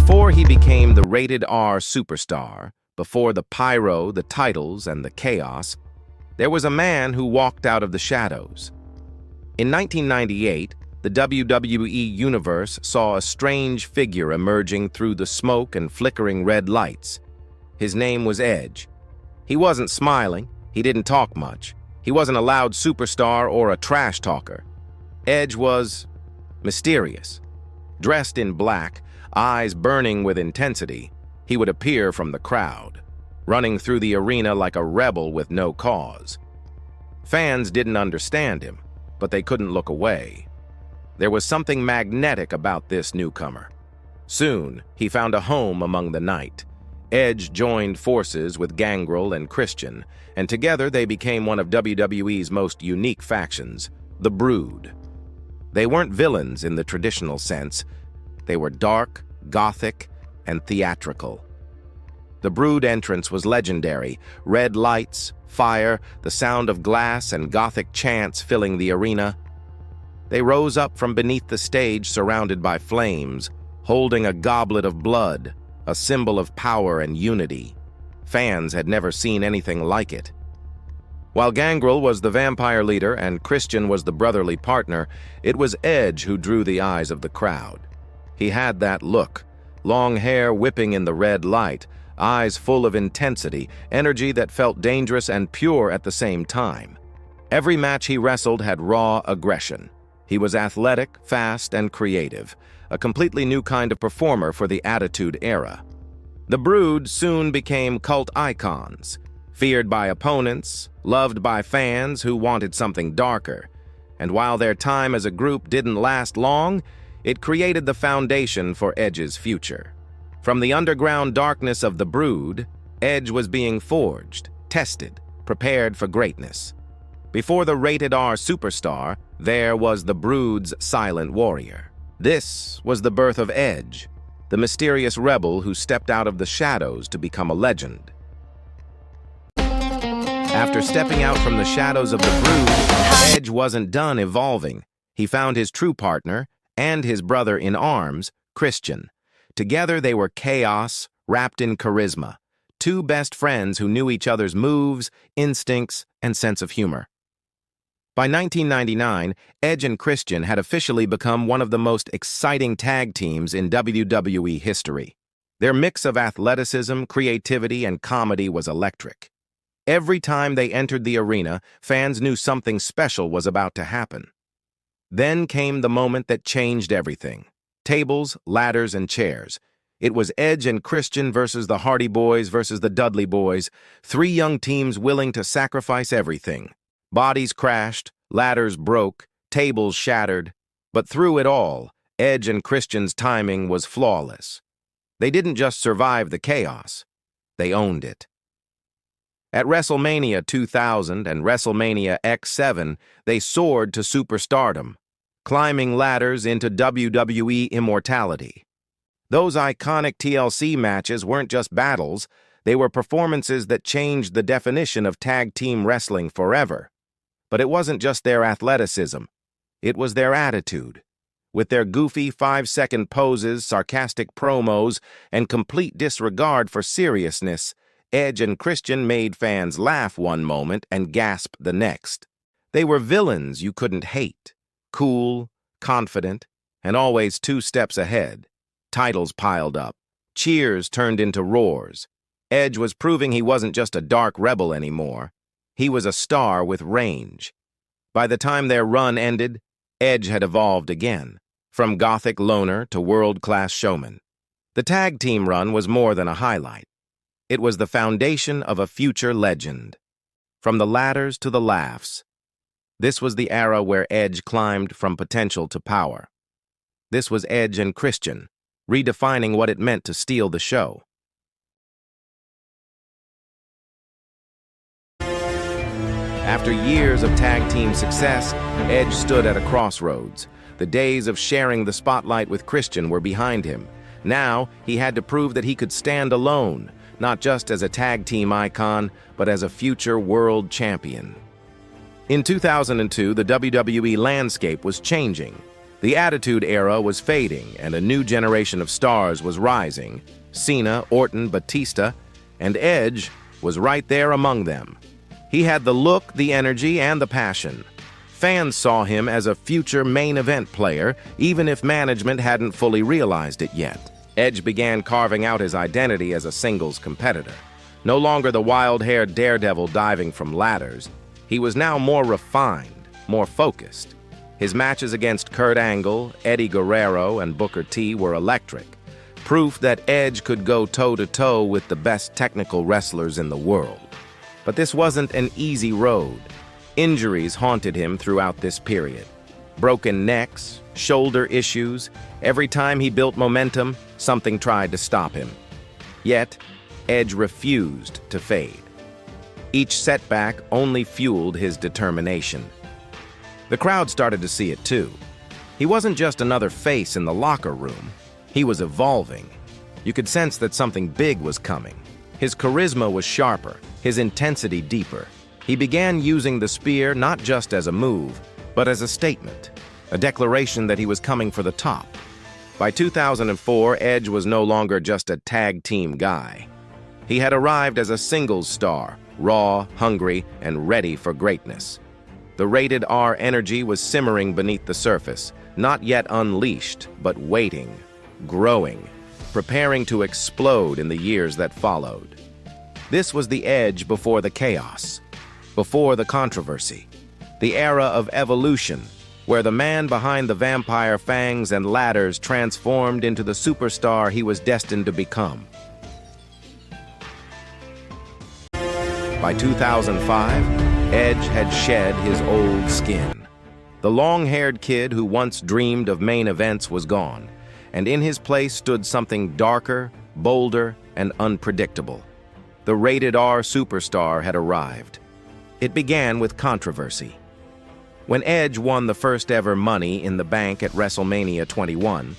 Before he became the rated R superstar, before the pyro, the titles, and the chaos, there was a man who walked out of the shadows. In 1998, the WWE Universe saw a strange figure emerging through the smoke and flickering red lights. His name was Edge. He wasn't smiling, he didn't talk much. He wasn't a loud superstar or a trash talker. Edge was mysterious. Dressed in black, eyes burning with intensity, he would appear from the crowd, running through the arena like a rebel with no cause. Fans didn't understand him, but they couldn't look away. There was something magnetic about this newcomer. Soon, he found a home among the night. Edge joined forces with Gangrel and Christian, and together they became one of WWE's most unique factions, the Brood. They weren't villains in the traditional sense. They were dark, gothic, and theatrical. The Brood entrance was legendary. Red lights, fire, the sound of glass, and gothic chants filling the arena. They rose up from beneath the stage surrounded by flames, holding a goblet of blood, a symbol of power and unity. Fans had never seen anything like it. While Gangrel was the vampire leader and Christian was the brotherly partner, it was Edge who drew the eyes of the crowd. He had that look, long hair whipping in the red light, eyes full of intensity, energy that felt dangerous and pure at the same time. Every match he wrestled had raw aggression. He was athletic, fast, and creative, a completely new kind of performer for the Attitude Era. The Brood soon became cult icons, feared by opponents, loved by fans who wanted something darker. And while their time as a group didn't last long, it created the foundation for Edge's future. From the underground darkness of the Brood, Edge was being forged, tested, prepared for greatness. Before the rated R superstar, there was the Brood's silent warrior. This was the birth of Edge, the mysterious rebel who stepped out of the shadows to become a legend. After stepping out from the shadows of the Brood, Edge wasn't done evolving. He found his true partner and his brother in arms, Christian. Together they were chaos, wrapped in charisma, two best friends who knew each other's moves, instincts, and sense of humor. By 1999, Edge and Christian had officially become one of the most exciting tag teams in WWE history. Their mix of athleticism, creativity, and comedy was electric. Every time they entered the arena, fans knew something special was about to happen. Then came the moment that changed everything. Tables, ladders, and chairs. It was Edge and Christian versus the Hardy Boys versus the Dudley Boys, three young teams willing to sacrifice everything. Bodies crashed, ladders broke, tables shattered, but through it all, Edge and Christian's timing was flawless. They didn't just survive the chaos, they owned it. At WrestleMania 2000 and WrestleMania X7, they soared to superstardom, climbing ladders into WWE immortality. Those iconic TLC matches weren't just battles, they were performances that changed the definition of tag team wrestling forever. But it wasn't just their athleticism, it was their attitude. With their goofy 5-second poses, sarcastic promos, and complete disregard for seriousness, Edge and Christian made fans laugh one moment and gasp the next. They were villains you couldn't hate. Cool, confident, and always 2 steps ahead. Titles piled up. Cheers turned into roars. Edge was proving he wasn't just a dark rebel anymore. He was a star with range. By the time their run ended, Edge had evolved again, from gothic loner to world-class showman. The tag team run was more than a highlight. It was the foundation of a future legend. From the ladders to the laughs, this was the era where Edge climbed from potential to power. This was Edge and Christian, redefining what it meant to steal the show. After years of tag team success, Edge stood at a crossroads. The days of sharing the spotlight with Christian were behind him. Now, he had to prove that he could stand alone, not just as a tag team icon, but as a future world champion. In 2002, the WWE landscape was changing. The Attitude Era was fading, and a new generation of stars was rising. Cena, Orton, Batista, and Edge was right there among them. He had the look, the energy, and the passion. Fans saw him as a future main event player, even if management hadn't fully realized it yet. Edge began carving out his identity as a singles competitor. No longer the wild-haired daredevil diving from ladders, he was now more refined, more focused. His matches against Kurt Angle, Eddie Guerrero, and Booker T were electric, proof that Edge could go toe-to-toe with the best technical wrestlers in the world. But this wasn't an easy road. Injuries haunted him throughout this period. Broken necks, shoulder issues. Every time he built momentum, something tried to stop him. Yet, Edge refused to fade. Each setback only fueled his determination. The crowd started to see it too. He wasn't just another face in the locker room. He was evolving. You could sense that something big was coming. His charisma was sharper, his intensity deeper. He began using the spear not just as a move, but as a statement, a declaration that he was coming for the top. By 2004, Edge was no longer just a tag team guy. He had arrived as a singles star, raw, hungry, and ready for greatness. The rated R energy was simmering beneath the surface, not yet unleashed, but waiting, growing, preparing to explode in the years that followed. This was the Edge before the chaos, before the controversy, the era of evolution, where the man behind the vampire fangs and ladders transformed into the superstar he was destined to become. By 2005, Edge had shed his old skin. The long-haired kid who once dreamed of main events was gone, and in his place stood something darker, bolder, and unpredictable. The rated R superstar had arrived. It began with controversy. When Edge won the first ever Money in the Bank at WrestleMania 21,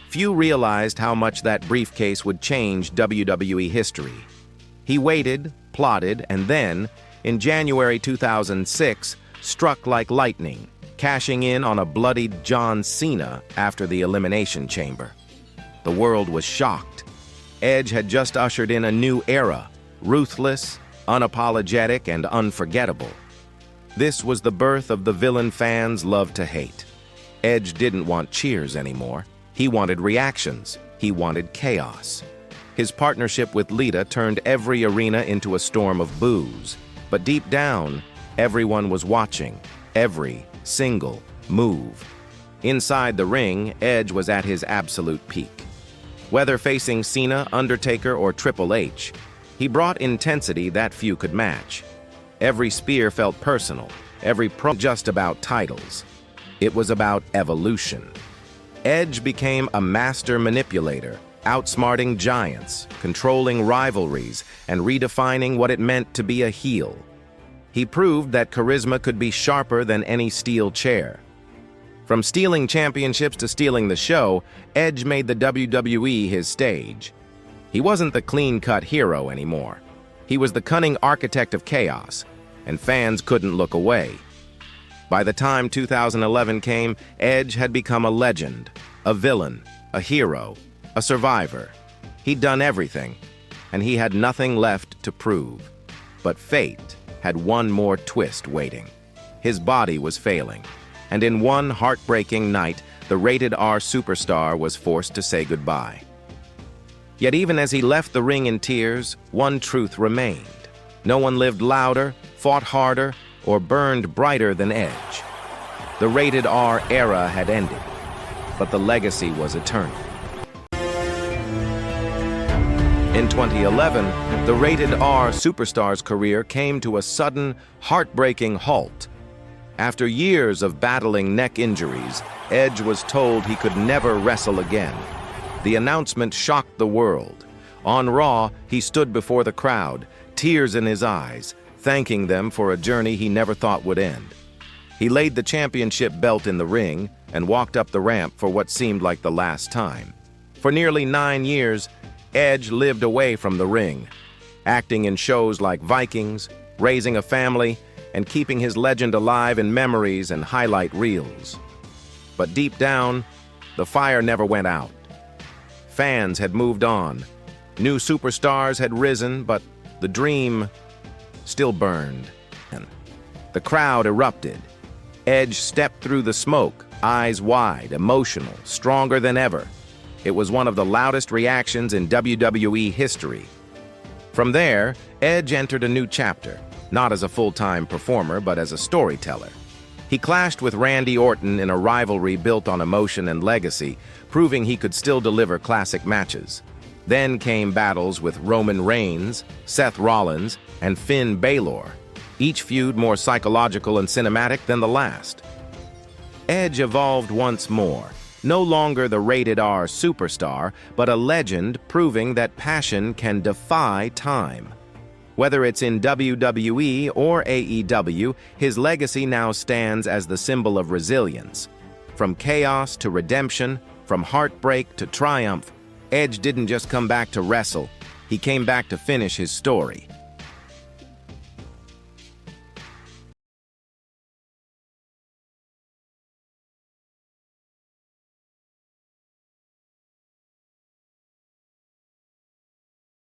few realized how much that briefcase would change WWE history. He waited, plotted, and then, in January 2006, struck like lightning, cashing in on a bloodied John Cena after the Elimination Chamber. The world was shocked. Edge had just ushered in a new era, ruthless, unapologetic, and unforgettable. This was the birth of the villain fans love to hate. Edge didn't want cheers anymore. He wanted reactions. He wanted chaos. His partnership with Lita turned every arena into a storm of boos. But deep down, everyone was watching, every single move. Inside the ring, Edge was at his absolute peak. Whether facing Cena, Undertaker, or Triple H, he brought intensity that few could match. Every spear felt personal, every promo just about titles. It was about evolution. Edge became a master manipulator, outsmarting giants, controlling rivalries, and redefining what it meant to be a heel. He proved that charisma could be sharper than any steel chair. From stealing championships to stealing the show, Edge made the WWE his stage. He wasn't the clean-cut hero anymore. He was the cunning architect of chaos, and fans couldn't look away. By the time 2011 came, Edge had become a legend, a villain, a hero, a survivor. He'd done everything, and he had nothing left to prove. But fate had one more twist waiting. His body was failing, and in one heartbreaking night, the rated R superstar was forced to say goodbye. Yet even as he left the ring in tears, one truth remained. No one lived louder, fought harder, or burned brighter than Edge. The rated R era had ended, but the legacy was eternal. In 2011, the rated R superstar's career came to a sudden, heartbreaking halt. After years of battling neck injuries, Edge was told he could never wrestle again. The announcement shocked the world. On Raw, he stood before the crowd, tears in his eyes, thanking them for a journey he never thought would end. He laid the championship belt in the ring and walked up the ramp for what seemed like the last time. For nearly 9 years, Edge lived away from the ring, acting in shows like Vikings, raising a family, and keeping his legend alive in memories and highlight reels. But deep down, the fire never went out. Fans had moved on. New superstars had risen, but the dream still burned. The crowd erupted. Edge stepped through the smoke, eyes wide, emotional, stronger than ever. It was one of the loudest reactions in WWE history. From there, Edge entered a new chapter, not as a full-time performer, but as a storyteller. He clashed with Randy Orton in a rivalry built on emotion and legacy, proving he could still deliver classic matches. Then came battles with Roman Reigns, Seth Rollins, and Finn Balor, each feud more psychological and cinematic than the last. Edge evolved once more, no longer the rated R superstar, but a legend proving that passion can defy time. Whether it's in WWE or AEW, his legacy now stands as the symbol of resilience. From chaos to redemption, from heartbreak to triumph, Edge didn't just come back to wrestle, he came back to finish his story.